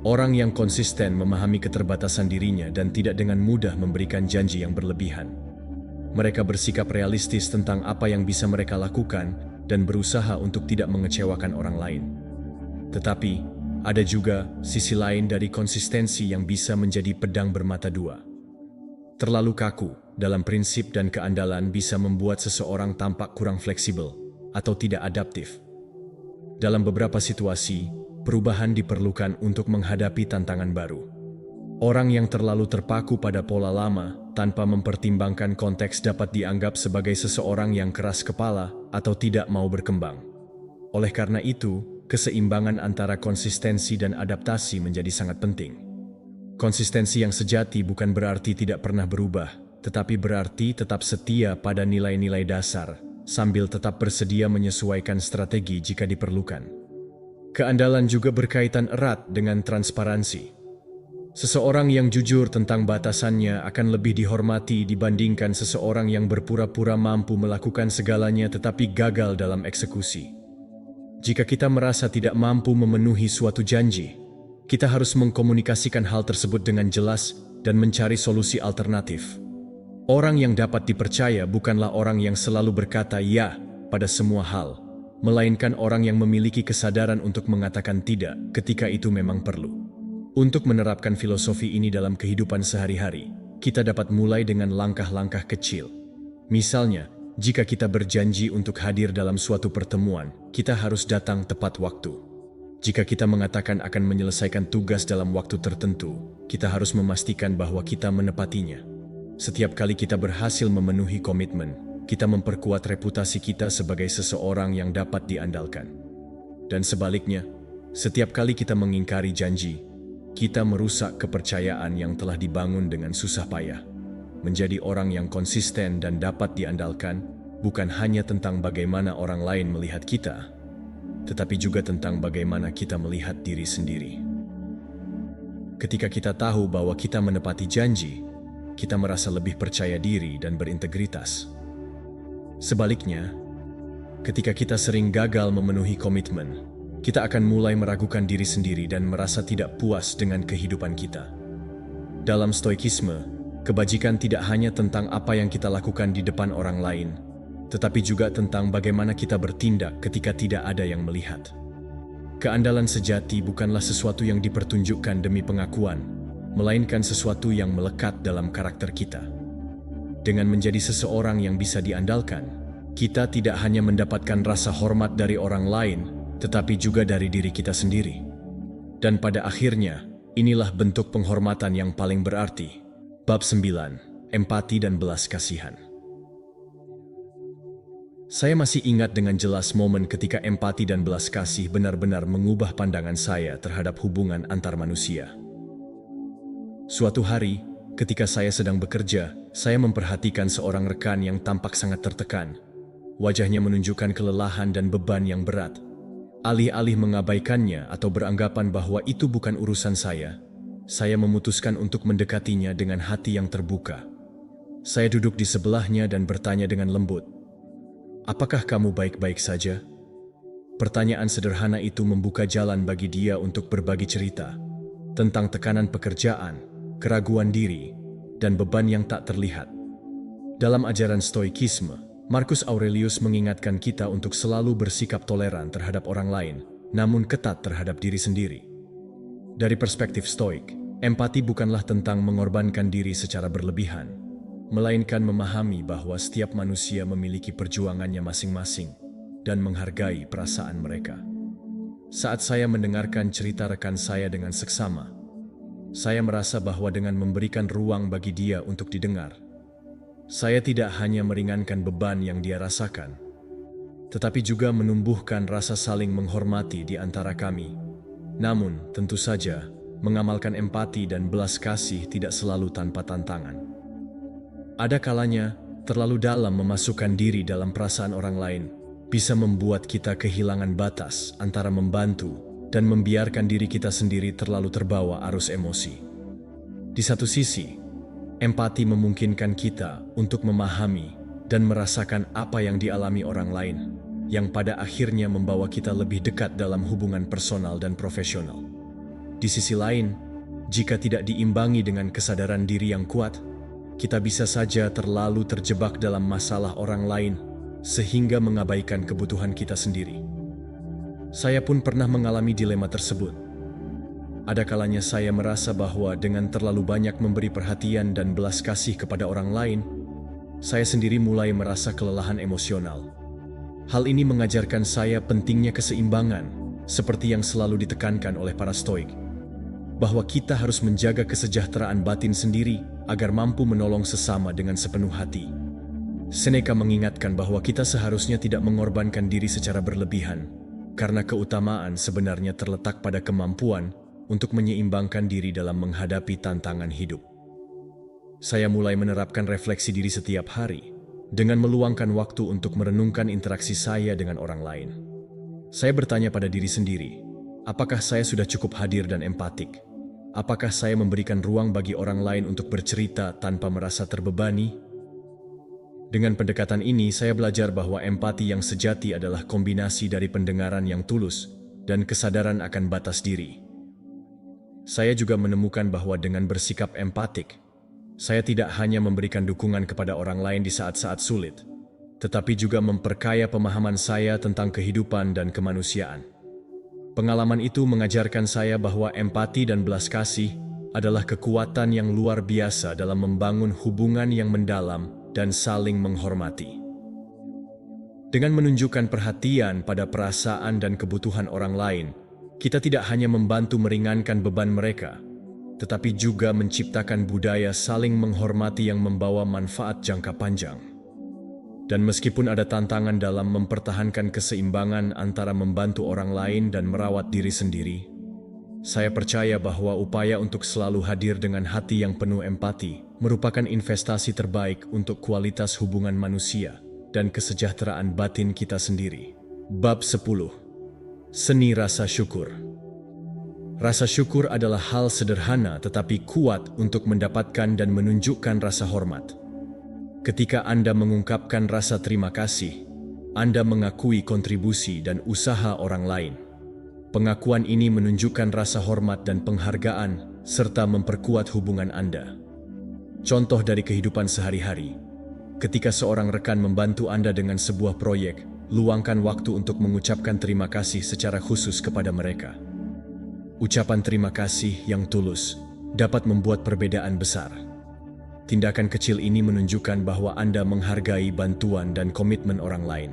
Orang yang konsisten memahami keterbatasan dirinya dan tidak dengan mudah memberikan janji yang berlebihan. Mereka bersikap realistis tentang apa yang bisa mereka lakukan dan berusaha untuk tidak mengecewakan orang lain. Tetapi, ada juga sisi lain dari konsistensi yang bisa menjadi pedang bermata dua. Terlalu kaku dalam prinsip dan keandalan bisa membuat seseorang tampak kurang fleksibel atau tidak adaptif. Dalam beberapa situasi, perubahan diperlukan untuk menghadapi tantangan baru. Orang yang terlalu terpaku pada pola lama tanpa mempertimbangkan konteks dapat dianggap sebagai seseorang yang keras kepala atau tidak mau berkembang. Oleh karena itu, keseimbangan antara konsistensi dan adaptasi menjadi sangat penting. Konsistensi yang sejati bukan berarti tidak pernah berubah, tetapi berarti tetap setia pada nilai-nilai dasar, sambil tetap bersedia menyesuaikan strategi jika diperlukan. Keandalan juga berkaitan erat dengan transparansi. Seseorang yang jujur tentang batasannya akan lebih dihormati dibandingkan seseorang yang berpura-pura mampu melakukan segalanya tetapi gagal dalam eksekusi. Jika kita merasa tidak mampu memenuhi suatu janji, kita harus mengkomunikasikan hal tersebut dengan jelas dan mencari solusi alternatif. Orang yang dapat dipercaya bukanlah orang yang selalu berkata "ya" pada semua hal, melainkan orang yang memiliki kesadaran untuk mengatakan tidak ketika itu memang perlu. Untuk menerapkan filosofi ini dalam kehidupan sehari-hari, kita dapat mulai dengan langkah-langkah kecil. Misalnya, jika kita berjanji untuk hadir dalam suatu pertemuan, kita harus datang tepat waktu. Jika kita mengatakan akan menyelesaikan tugas dalam waktu tertentu, kita harus memastikan bahwa kita menepatinya. Setiap kali kita berhasil memenuhi komitmen, kita memperkuat reputasi kita sebagai seseorang yang dapat diandalkan. Dan sebaliknya, setiap kali kita mengingkari janji, kita merusak kepercayaan yang telah dibangun dengan susah payah. Menjadi orang yang konsisten dan dapat diandalkan bukan hanya tentang bagaimana orang lain melihat kita, tetapi juga tentang bagaimana kita melihat diri sendiri. Ketika kita tahu bahwa kita menepati janji, kita merasa lebih percaya diri dan berintegritas. Sebaliknya, ketika kita sering gagal memenuhi komitmen, kita akan mulai meragukan diri sendiri dan merasa tidak puas dengan kehidupan kita. Dalam stoikisme, kebajikan tidak hanya tentang apa yang kita lakukan di depan orang lain, tetapi juga tentang bagaimana kita bertindak ketika tidak ada yang melihat. Keandalan sejati bukanlah sesuatu yang dipertunjukkan demi pengakuan, melainkan sesuatu yang melekat dalam karakter kita. Dengan menjadi seseorang yang bisa diandalkan, kita tidak hanya mendapatkan rasa hormat dari orang lain, tetapi juga dari diri kita sendiri. Dan pada akhirnya, inilah bentuk penghormatan yang paling berarti. Bab 9, Empati dan Belas Kasihan. Saya masih ingat dengan jelas momen ketika empati dan belas kasih benar-benar mengubah pandangan saya terhadap hubungan antar manusia. Suatu hari, ketika saya sedang bekerja, saya memperhatikan seorang rekan yang tampak sangat tertekan. Wajahnya menunjukkan kelelahan dan beban yang berat. Alih-alih mengabaikannya atau beranggapan bahwa itu bukan urusan saya memutuskan untuk mendekatinya dengan hati yang terbuka. Saya duduk di sebelahnya dan bertanya dengan lembut, "Apakah kamu baik-baik saja?" Pertanyaan sederhana itu membuka jalan bagi dia untuk berbagi cerita tentang tekanan pekerjaan, keraguan diri, dan beban yang tak terlihat. Dalam ajaran stoikisme, Marcus Aurelius mengingatkan kita untuk selalu bersikap toleran terhadap orang lain, namun ketat terhadap diri sendiri. Dari perspektif stoik, empati bukanlah tentang mengorbankan diri secara berlebihan, melainkan memahami bahwa setiap manusia memiliki perjuangannya masing-masing dan menghargai perasaan mereka. Saat saya mendengarkan cerita rekan saya dengan seksama, saya merasa bahwa dengan memberikan ruang bagi dia untuk didengar, saya tidak hanya meringankan beban yang dia rasakan, tetapi juga menumbuhkan rasa saling menghormati di antara kami. Namun, tentu saja, mengamalkan empati dan belas kasih tidak selalu tanpa tantangan. Ada kalanya, terlalu dalam memasukkan diri dalam perasaan orang lain bisa membuat kita kehilangan batas antara membantu dan membiarkan diri kita sendiri terlalu terbawa arus emosi. Di satu sisi, empati memungkinkan kita untuk memahami dan merasakan apa yang dialami orang lain, yang pada akhirnya membawa kita lebih dekat dalam hubungan personal dan profesional. Di sisi lain, jika tidak diimbangi dengan kesadaran diri yang kuat, kita bisa saja terlalu terjebak dalam masalah orang lain sehingga mengabaikan kebutuhan kita sendiri. Saya pun pernah mengalami dilema tersebut. Ada kalanya saya merasa bahwa dengan terlalu banyak memberi perhatian dan belas kasih kepada orang lain, saya sendiri mulai merasa kelelahan emosional. Hal ini mengajarkan saya pentingnya keseimbangan, seperti yang selalu ditekankan oleh para stoik, bahwa kita harus menjaga kesejahteraan batin sendiri agar mampu menolong sesama dengan sepenuh hati. Seneca mengingatkan bahwa kita seharusnya tidak mengorbankan diri secara berlebihan, karena keutamaan sebenarnya terletak pada kemampuan untuk menyeimbangkan diri dalam menghadapi tantangan hidup. Saya mulai menerapkan refleksi diri setiap hari, dengan meluangkan waktu untuk merenungkan interaksi saya dengan orang lain. Saya bertanya pada diri sendiri, apakah saya sudah cukup hadir dan empatik? Apakah saya memberikan ruang bagi orang lain untuk bercerita tanpa merasa terbebani? Dengan pendekatan ini, saya belajar bahwa empati yang sejati adalah kombinasi dari pendengaran yang tulus dan kesadaran akan batas diri. Saya juga menemukan bahwa dengan bersikap empatik, saya tidak hanya memberikan dukungan kepada orang lain di saat-saat sulit, tetapi juga memperkaya pemahaman saya tentang kehidupan dan kemanusiaan. Pengalaman itu mengajarkan saya bahwa empati dan belas kasih adalah kekuatan yang luar biasa dalam membangun hubungan yang mendalam dan saling menghormati. Dengan menunjukkan perhatian pada perasaan dan kebutuhan orang lain, kita tidak hanya membantu meringankan beban mereka, tetapi juga menciptakan budaya saling menghormati yang membawa manfaat jangka panjang. Dan meskipun ada tantangan dalam mempertahankan keseimbangan antara membantu orang lain dan merawat diri sendiri, saya percaya bahwa upaya untuk selalu hadir dengan hati yang penuh empati merupakan investasi terbaik untuk kualitas hubungan manusia dan kesejahteraan batin kita sendiri. Bab 10. Seni Rasa Syukur. Rasa syukur adalah hal sederhana tetapi kuat untuk mendapatkan dan menunjukkan rasa hormat. Ketika Anda mengungkapkan rasa terima kasih, Anda mengakui kontribusi dan usaha orang lain. Pengakuan ini menunjukkan rasa hormat dan penghargaan, serta memperkuat hubungan Anda. Contoh dari kehidupan sehari-hari. Ketika seorang rekan membantu Anda dengan sebuah proyek, luangkan waktu untuk mengucapkan terima kasih secara khusus kepada mereka. Ucapan terima kasih yang tulus dapat membuat perbedaan besar. Tindakan kecil ini menunjukkan bahwa Anda menghargai bantuan dan komitmen orang lain.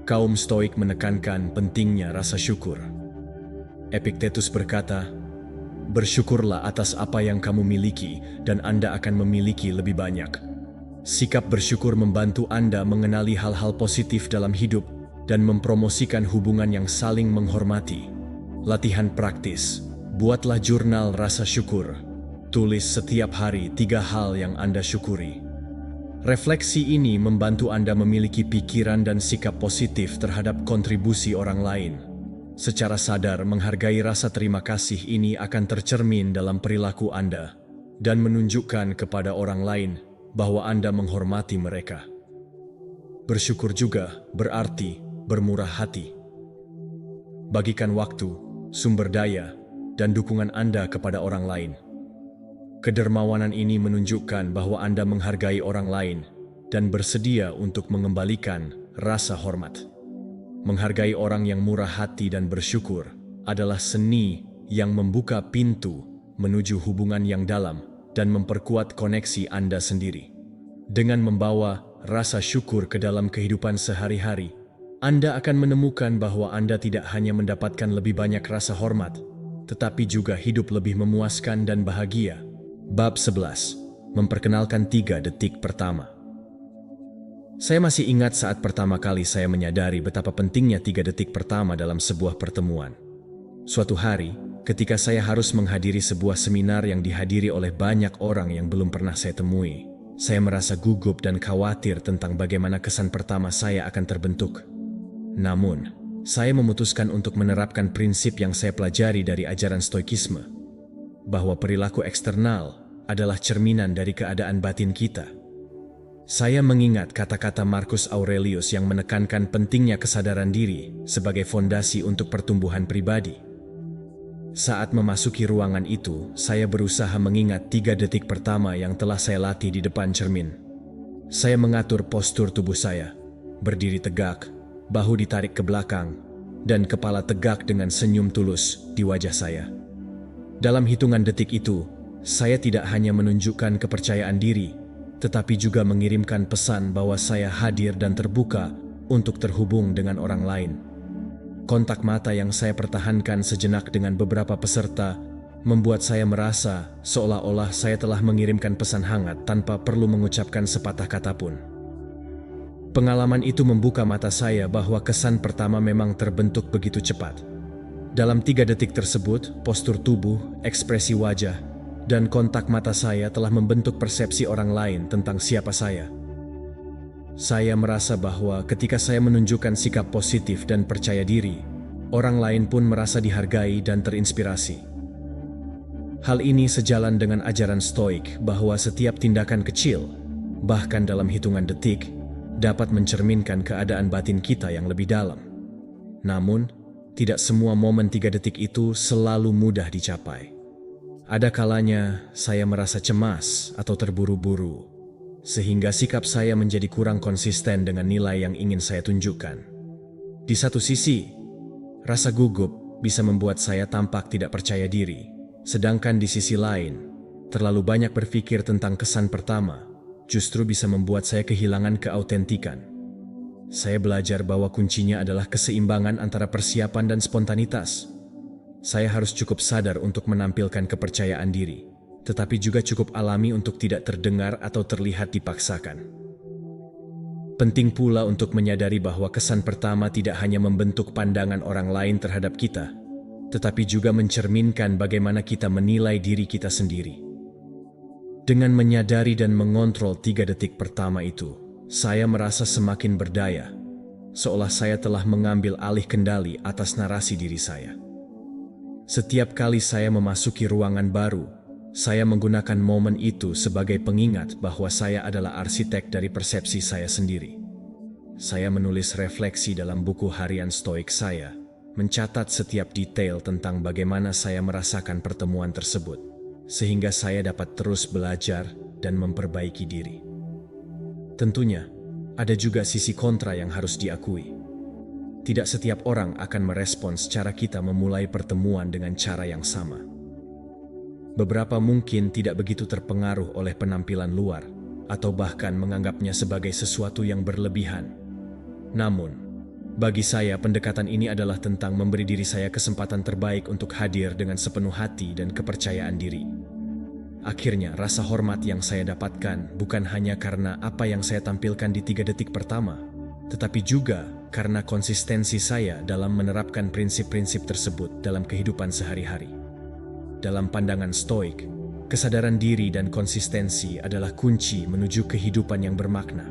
Kaum Stoik menekankan pentingnya rasa syukur. Epictetus berkata, "Bersyukurlah atas apa yang kamu miliki dan Anda akan memiliki lebih banyak." Sikap bersyukur membantu Anda mengenali hal-hal positif dalam hidup dan mempromosikan hubungan yang saling menghormati. Latihan praktis. Buatlah jurnal rasa syukur. Tulis setiap hari 3 hal yang Anda syukuri. Refleksi ini membantu Anda memiliki pikiran dan sikap positif terhadap kontribusi orang lain. Secara sadar, menghargai rasa terima kasih ini akan tercermin dalam perilaku Anda dan menunjukkan kepada orang lain bahwa Anda menghormati mereka. Bersyukur juga berarti bermurah hati. Bagikan waktu, sumber daya, dan dukungan Anda kepada orang lain. Kedermawanan ini menunjukkan bahwa Anda menghargai orang lain dan bersedia untuk mengembalikan rasa hormat. Menghargai orang yang murah hati dan bersyukur adalah seni yang membuka pintu menuju hubungan yang dalam dan memperkuat koneksi Anda sendiri. Dengan membawa rasa syukur ke dalam kehidupan sehari-hari, Anda akan menemukan bahwa Anda tidak hanya mendapatkan lebih banyak rasa hormat, tetapi juga hidup lebih memuaskan dan bahagia. Bab 11. Memperkenalkan 3 detik pertama. Saya masih ingat saat pertama kali saya menyadari betapa pentingnya 3 detik pertama dalam sebuah pertemuan. Suatu hari, ketika saya harus menghadiri sebuah seminar yang dihadiri oleh banyak orang yang belum pernah saya temui, saya merasa gugup dan khawatir tentang bagaimana kesan pertama saya akan terbentuk. Namun, saya memutuskan untuk menerapkan prinsip yang saya pelajari dari ajaran Stoikisme, bahwa perilaku eksternal adalah cerminan dari keadaan batin kita. Saya mengingat kata-kata Marcus Aurelius yang menekankan pentingnya kesadaran diri sebagai fondasi untuk pertumbuhan pribadi. Saat memasuki ruangan itu, saya berusaha mengingat 3 detik pertama yang telah saya latih di depan cermin. Saya mengatur postur tubuh saya, berdiri tegak, bahu ditarik ke belakang, dan kepala tegak dengan senyum tulus di wajah saya. Dalam hitungan detik itu, saya tidak hanya menunjukkan kepercayaan diri, tetapi juga mengirimkan pesan bahwa saya hadir dan terbuka untuk terhubung dengan orang lain. Kontak mata yang saya pertahankan sejenak dengan beberapa peserta membuat saya merasa seolah-olah saya telah mengirimkan pesan hangat tanpa perlu mengucapkan sepatah kata pun. Pengalaman itu membuka mata saya bahwa kesan pertama memang terbentuk begitu cepat. Dalam 3 detik tersebut, postur tubuh, ekspresi wajah, dan kontak mata saya telah membentuk persepsi orang lain tentang siapa saya. Saya merasa bahwa ketika saya menunjukkan sikap positif dan percaya diri, orang lain pun merasa dihargai dan terinspirasi. Hal ini sejalan dengan ajaran Stoik bahwa setiap tindakan kecil, bahkan dalam hitungan detik, dapat mencerminkan keadaan batin kita yang lebih dalam. Namun, tidak semua momen 3 detik itu selalu mudah dicapai. Ada kalanya saya merasa cemas atau terburu-buru, sehingga sikap saya menjadi kurang konsisten dengan nilai yang ingin saya tunjukkan. Di satu sisi, rasa gugup bisa membuat saya tampak tidak percaya diri, sedangkan di sisi lain, terlalu banyak berpikir tentang kesan pertama justru bisa membuat saya kehilangan keautentikan. Saya belajar bahwa kuncinya adalah keseimbangan antara persiapan dan spontanitas. Saya harus cukup sadar untuk menampilkan kepercayaan diri, tetapi juga cukup alami untuk tidak terdengar atau terlihat dipaksakan. Penting pula untuk menyadari bahwa kesan pertama tidak hanya membentuk pandangan orang lain terhadap kita, tetapi juga mencerminkan bagaimana kita menilai diri kita sendiri. Dengan menyadari dan mengontrol 3 detik pertama itu, saya merasa semakin berdaya, seolah saya telah mengambil alih kendali atas narasi diri saya. Setiap kali saya memasuki ruangan baru, saya menggunakan momen itu sebagai pengingat bahwa saya adalah arsitek dari persepsi saya sendiri. Saya menulis refleksi dalam buku harian stoik saya, mencatat setiap detail tentang bagaimana saya merasakan pertemuan tersebut, sehingga saya dapat terus belajar dan memperbaiki diri. Tentunya, ada juga sisi kontra yang harus diakui. Tidak setiap orang akan merespons cara kita memulai pertemuan dengan cara yang sama. Beberapa mungkin tidak begitu terpengaruh oleh penampilan luar, atau bahkan menganggapnya sebagai sesuatu yang berlebihan. Namun, bagi saya pendekatan ini adalah tentang memberi diri saya kesempatan terbaik untuk hadir dengan sepenuh hati dan kepercayaan diri. Akhirnya, rasa hormat yang saya dapatkan bukan hanya karena apa yang saya tampilkan di 3 detik pertama, tetapi juga karena konsistensi saya dalam menerapkan prinsip-prinsip tersebut dalam kehidupan sehari-hari. Dalam pandangan stoik, kesadaran diri dan konsistensi adalah kunci menuju kehidupan yang bermakna.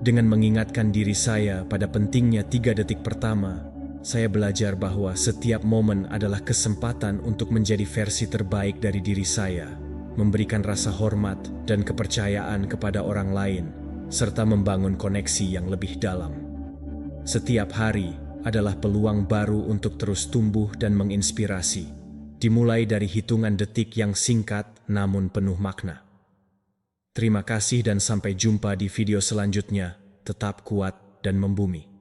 Dengan mengingatkan diri saya pada pentingnya 3 detik pertama, saya belajar bahwa setiap momen adalah kesempatan untuk menjadi versi terbaik dari diri saya, memberikan rasa hormat dan kepercayaan kepada orang lain, serta membangun koneksi yang lebih dalam. Setiap hari adalah peluang baru untuk terus tumbuh dan menginspirasi, dimulai dari hitungan detik yang singkat namun penuh makna. Terima kasih dan sampai jumpa di video selanjutnya. Tetap kuat dan membumi.